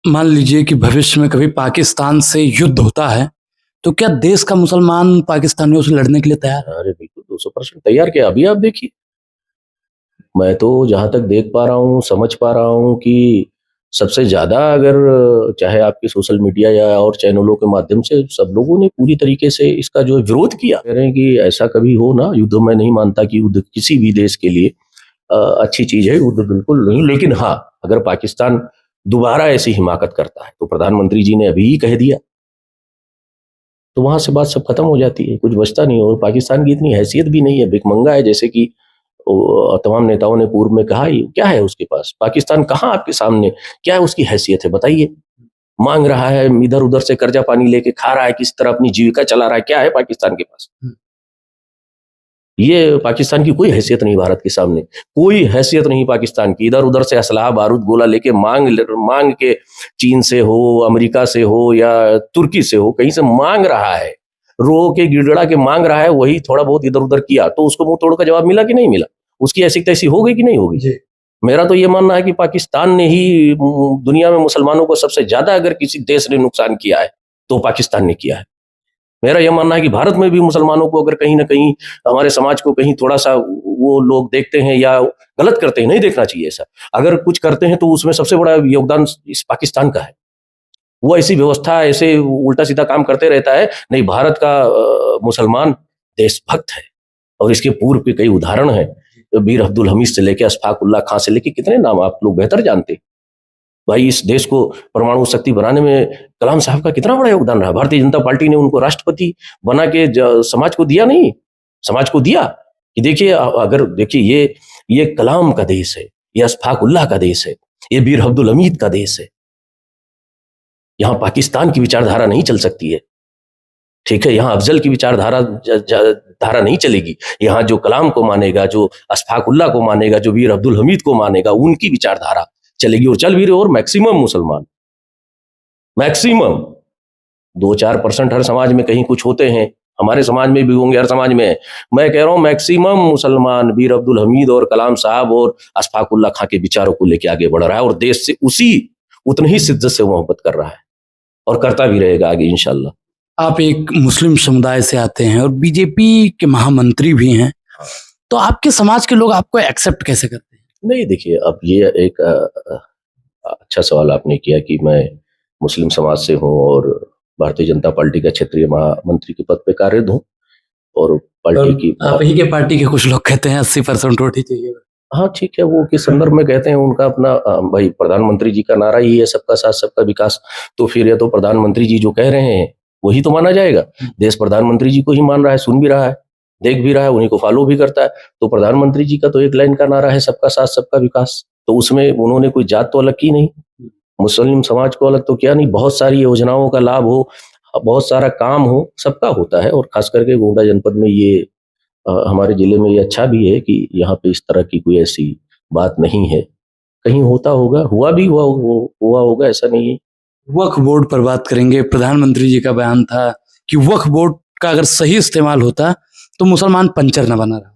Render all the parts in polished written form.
मान लीजिए कि भविष्य में कभी पाकिस्तान से युद्ध होता है, तो क्या देश का मुसलमान पाकिस्तानियों से लड़ने के लिए तैयार है? अरे बिल्कुल 200% तैयार। क्या अभी आप देखिए, मैं तो जहां तक देख पा रहा हूँ, समझ पा रहा हूँ कि सबसे ज्यादा अगर चाहे आपके सोशल मीडिया या और चैनलों के माध्यम से सब लोगों ने पूरी तरीके से इसका जो है विरोध किया। कह रहे हैं कि ऐसा कभी हो ना युद्ध। मैं नहीं मानता कि युद्ध किसी भी देश के लिए अच्छी चीज है, युद्ध बिल्कुल नहीं। लेकिन हाँ, अगर पाकिस्तान दोबारा ऐसी हिमाकत करता है तो प्रधानमंत्री जी ने अभी ही कह दिया, तो वहां से बात सब खत्म हो जाती है, कुछ बचता नहीं। और पाकिस्तान की इतनी हैसियत भी नहीं है, भिखमंगा है, जैसे कि तमाम नेताओं ने पूर्व में कहा। ही क्या है उसके पास? पाकिस्तान कहाँ आपके सामने, क्या है उसकी हैसियत है बताइए? मांग रहा है, इधर उधर से कर्जा पानी लेके खा रहा है, किस तरह अपनी जीविका चला रहा है, क्या है पाकिस्तान के पास? ये पाकिस्तान की कोई हैसियत नहीं भारत के सामने, कोई हैसियत नहीं पाकिस्तान की। इधर उधर से असलाह बारूद गोला लेके मांग के चीन से हो, अमेरिका से हो या तुर्की से हो, कहीं से मांग रहा है, रो के गिड़गड़ा के मांग रहा है। वही थोड़ा बहुत इधर उधर किया तो उसको मुंह तोड़ का जवाब मिला कि नहीं मिला? उसकी ऐसी तैसी हो गई कि नहीं होगी? मेरा तो ये मानना है कि पाकिस्तान ने ही दुनिया में मुसलमानों को सबसे ज्यादा अगर किसी देश ने नुकसान किया है तो पाकिस्तान ने किया है। मेरा यह मानना है कि भारत में भी मुसलमानों को अगर कहीं ना कहीं, हमारे समाज को कहीं थोड़ा सा वो लोग देखते हैं या गलत करते हैं, नहीं देखना चाहिए ऐसा। अगर कुछ करते हैं तो उसमें सबसे बड़ा योगदान इस पाकिस्तान का है। वो ऐसी व्यवस्था, ऐसे उल्टा सीधा काम करते रहता है। नहीं, भारत का मुसलमान देशभक्त है। और इसके पूर्व के कई उदाहरण हैं, मीर अब्दुल हमीद से लेके अशफाक उल्लाह खां से लेके कितने नाम आप लोग बेहतर जानते हैं। भाई, इस देश को परमाणु शक्ति बनाने में कलाम साहब का कितना बड़ा योगदान रहा। भारतीय जनता पार्टी ने उनको राष्ट्रपति बना के समाज को दिया, नहीं समाज को दिया कि देखिए, अगर देखिए ये कलाम का देश है, ये अशफाक उल्लाह का देश है, ये मीर अब्दुल हमीद का देश है। यहाँ पाकिस्तान की विचारधारा नहीं चल सकती है, ठीक है? यहाँ अफजल की विचारधारा धारा नहीं चलेगी। यहाँ जो कलाम को मानेगा, जो अशफाक उल्लाह को मानेगा, जो मीर अब्दुल हमीद को मानेगा, उनकी विचारधारा चलेगी। और चल भी रहे। और मैक्सिमम मुसलमान, मैक्सिमम 2-4% हर समाज में कहीं कुछ होते हैं, हमारे समाज में भी होंगे, हर समाज में है। मैं कह रहा हूं मैक्सिमम मुसलमान मीर अब्दुल हमीद और कलाम साहब और अशफाक उल्लाह खां के विचारों को लेकर आगे बढ़ रहा है, और देश से उतनी ही शिद्दत से मोहब्बत कर रहा है और करता भी रहेगा आगे इंशाल्लाह। आप एक मुस्लिम समुदाय से आते हैं और बीजेपी के महामंत्री भी हैं, तो आपके समाज के लोग आपको एक्सेप्ट कैसे करते हैं? नहीं, देखिए, अब ये एक अच्छा सवाल आपने किया कि मैं मुस्लिम समाज से हूं और भारतीय जनता पार्टी का क्षेत्रीय महामंत्री के पद पे कार्यरत हूं। और पार्टी की, आप ही के पार्टी के कुछ लोग कहते हैं 80% रोटी चाहिए। हाँ ठीक है, वो किस संदर्भ में कहते हैं उनका अपना, भाई प्रधानमंत्री जी का नारा ही है सबका साथ सबका विकास। तो फिर ये तो प्रधानमंत्री जी जो कह रहे हैं वही तो माना जाएगा। देश प्रधानमंत्री जी को ही मान रहा है, सुन भी रहा है, देख भी रहा है, उन्हीं को फॉलो भी करता है। तो प्रधानमंत्री जी का तो एक लाइन का नारा है सबका साथ सबका विकास। तो उसमें उन्होंने कोई जात तो अलग की नहीं, मुस्लिम समाज को अलग तो किया नहीं। बहुत सारी योजनाओं का लाभ हो, बहुत सारा काम हो, सबका होता है। और खास करके गोंडा जनपद में ये हमारे जिले में ये अच्छा भी है कि यहाँ पे इस तरह की कोई ऐसी बात नहीं है। कहीं होता होगा, हुआ होगा, ऐसा नहीं है। वक्फ बोर्ड पर बात करेंगे। प्रधानमंत्री जी का बयान था कि वक्फ बोर्ड का अगर सही इस्तेमाल होता तो मुसलमान पंचर न बना रहा।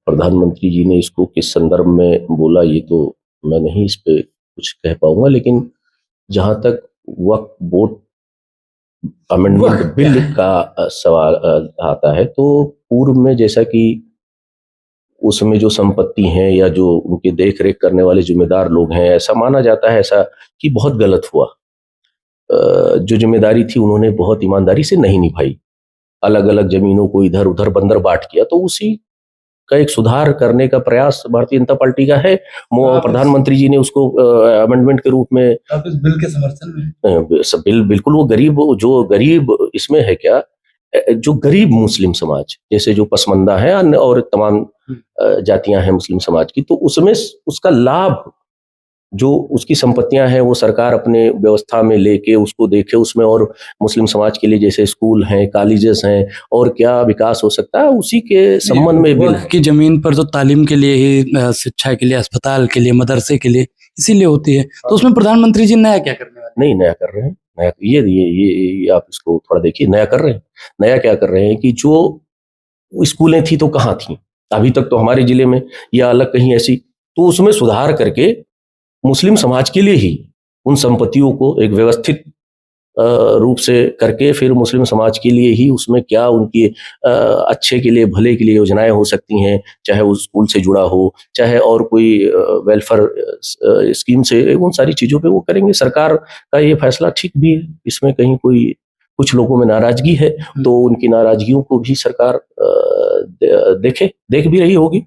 प्रधानमंत्री जी ने इसको किस संदर्भ में बोला ये तो मैं नहीं इस पे कुछ कह पाऊंगा। लेकिन जहां तक वक्फ बोर्ड अमेंडमेंट बिल का सवाल आता है, तो पूर्व में जैसा कि उसमें जो संपत्ति है या जो उनके देख रेख करने वाले जिम्मेदार लोग हैं, ऐसा माना जाता है ऐसा कि बहुत गलत हुआ। जो जिम्मेदारी थी उन्होंने बहुत ईमानदारी से नहीं निभाई, अलग अलग जमीनों को इधर उधर बंदर बांट किया। तो उसी का एक सुधार करने का प्रयास भारतीय जनता पार्टी का है। प्रधानमंत्री जी ने उसको अमेंडमेंट के रूप में, आप इस बिल के समर्थन में? बिल बिल्कुल। वो गरीब इसमें है क्या, जो गरीब मुस्लिम समाज, जैसे जो पसमंदा है और तमाम जातियां हैं मुस्लिम समाज की, तो उसमें उसका लाभ, जो उसकी संपत्तियां हैं वो सरकार अपने व्यवस्था में लेके उसको देखे उसमें, और मुस्लिम समाज के लिए जैसे स्कूल हैं, कॉलेजेस हैं, और क्या विकास हो सकता है उसी के संबंध में बिल की जमीन पर तो तालीम के लिए ही, शिक्षा के लिए, अस्पताल के लिए, मदरसे के लिए इसीलिए होती है। तो उसमें प्रधानमंत्री जी नया क्या करने वाले? नहीं, नया कर रहे हैं। नया ये आप इसको थोड़ा देखिए, नया कर रहे हैं। नया क्या कर रहे हैं कि जो स्कूलें थी तो कहाँ थी अभी तक, तो हमारे जिले में या अलग कहीं ऐसी, तो उसमें सुधार करके मुस्लिम समाज के लिए ही उन संपत्तियों को एक व्यवस्थित रूप से करके फिर मुस्लिम समाज के लिए ही उसमें क्या उनकी अच्छे के लिए भले के लिए योजनाएं हो सकती हैं, चाहे वो स्कूल से जुड़ा हो, चाहे और कोई वेलफेयर स्कीम से, उन सारी चीज़ों पे वो करेंगे। सरकार का ये फैसला ठीक भी है, इसमें कहीं कोई कुछ लोगों में नाराजगी है तो उनकी नाराजगियों को भी सरकार देख भी रही होगी।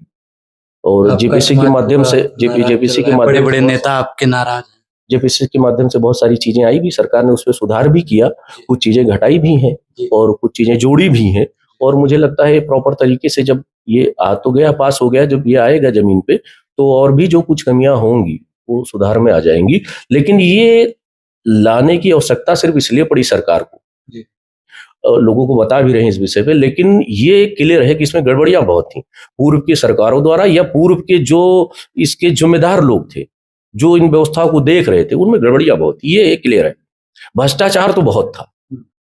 और जेपीसी के माध्यम से जेपीसी के माध्यम बड़े बड़े नेता आपके नाराज हैं। जेपीसी के माध्यम से बहुत सारी चीजें आई भी, सरकार ने उस पर सुधार भी किया, कुछ चीजें घटाई भी हैं और कुछ चीजें जोड़ी भी हैं। और मुझे लगता है प्रॉपर तरीके से जब ये आ तो गया, पास हो गया, जब ये आएगा जमीन पे तो और भी जो कुछ कमियां होंगी वो सुधार में आ जाएंगी। लेकिन ये लाने की आवश्यकता सिर्फ इसलिए पड़ी सरकार को, लोगों को बता भी रहे हैं इस विषय पे, लेकिन ये क्लियर है कि इसमें गड़बड़ियां बहुत थी पूर्व की सरकारों द्वारा या पूर्व के जो इसके जिम्मेदार लोग थे जो इन व्यवस्थाओं को देख रहे थे, उनमें गड़बड़ियां बहुत थी, ये क्लियर है। भ्रष्टाचार तो बहुत था।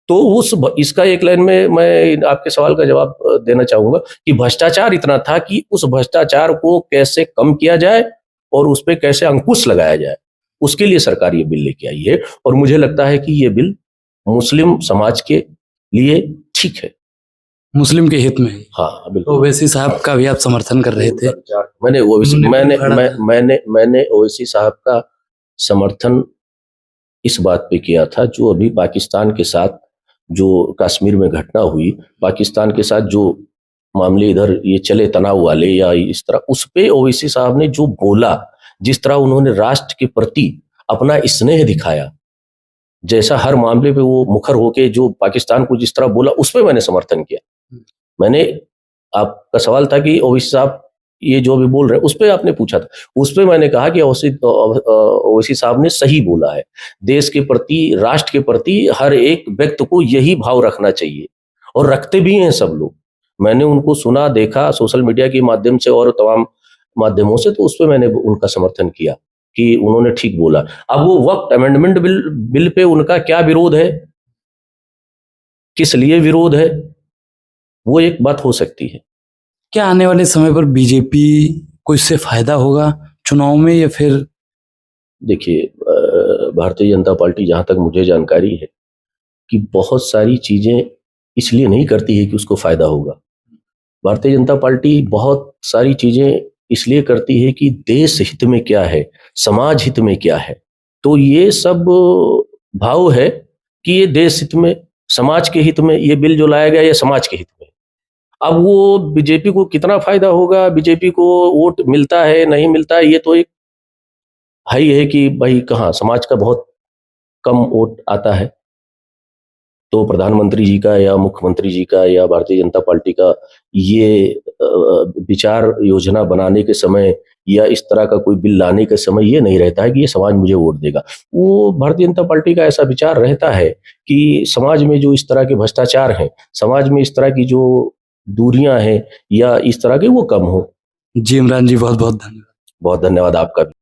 तो इसका एक लाइन में मैं आपके सवाल का जवाब देना चाहूंगा कि भ्रष्टाचार इतना था कि उस भ्रष्टाचार को कैसे कम किया जाए और उस पर कैसे अंकुश लगाया जाए, उसके लिए सरकार ये बिल लेके आई है। और मुझे लगता है कि ये बिल मुस्लिम समाज के लिए ठीक है, मुस्लिम के हित में। हाँ बिल्कुल। तो ओवैसी साहब का भी आप समर्थन कर रहे थे। मैंने ओवैसी साहब का समर्थन इस बात पे किया था जो अभी पाकिस्तान के साथ जो कश्मीर में घटना हुई, पाकिस्तान के साथ जो मामले इधर ये चले तनाव वाले या इस तरह, उस पे ओवैसी साहब ने जो बोला, जिस तरह उन्होंने राष्ट्र के प्रति अपना स्नेह दिखाया, जैसा हर मामले पे वो मुखर होके जो पाकिस्तान को जिस तरह बोला, उस पर मैंने समर्थन किया। मैंने, आपका सवाल था कि ओवैसी साहब ये जो भी बोल रहे हैं, उस पर आपने पूछा था, उस पर मैंने कहा कि ओवैसी साहब ने सही बोला है। देश के प्रति, राष्ट्र के प्रति हर एक व्यक्ति को यही भाव रखना चाहिए और रखते भी हैं सब लोग। मैंने उनको सुना, देखा सोशल मीडिया के माध्यम से और तमाम माध्यमों से, तो उस पर मैंने उनका समर्थन किया कि उन्होंने ठीक बोला। अब वो वक्त अमेंडमेंट बिल पे उनका क्या विरोध है, किस लिए विरोध है, वो एक बात हो सकती है। क्या आने वाले समय पर बीजेपी को इससे फायदा होगा चुनाव में, या फिर? देखिए, भारतीय जनता पार्टी, जहां तक मुझे जानकारी है, कि बहुत सारी चीजें इसलिए नहीं करती है कि उसको फायदा होगा। भारतीय जनता पार्टी बहुत सारी चीजें इसलिए करती है कि देश हित में क्या है, समाज हित में क्या है। तो ये सब भाव है कि ये देश हित में, समाज के हित में ये बिल जो लाया गया, ये समाज के हित में। अब वो बीजेपी को कितना फायदा होगा, बीजेपी को वोट मिलता है नहीं मिलता है, ये तो एक हाई है कि भाई कहाँ समाज का बहुत कम वोट आता है, तो प्रधानमंत्री जी का या मुख्यमंत्री जी का या भारतीय जनता पार्टी का ये विचार योजना बनाने के समय या इस तरह का कोई बिल लाने के समय ये नहीं रहता है कि ये समाज मुझे वोट देगा। वो भारतीय जनता पार्टी का ऐसा विचार रहता है कि समाज में जो इस तरह के भ्रष्टाचार हैं, समाज में इस तरह की जो दूरियां हैं या इस तरह के, वो कम हो। जी इमरान जी, बहुत बहुत धन्यवाद। बहुत धन्यवाद आपका भी।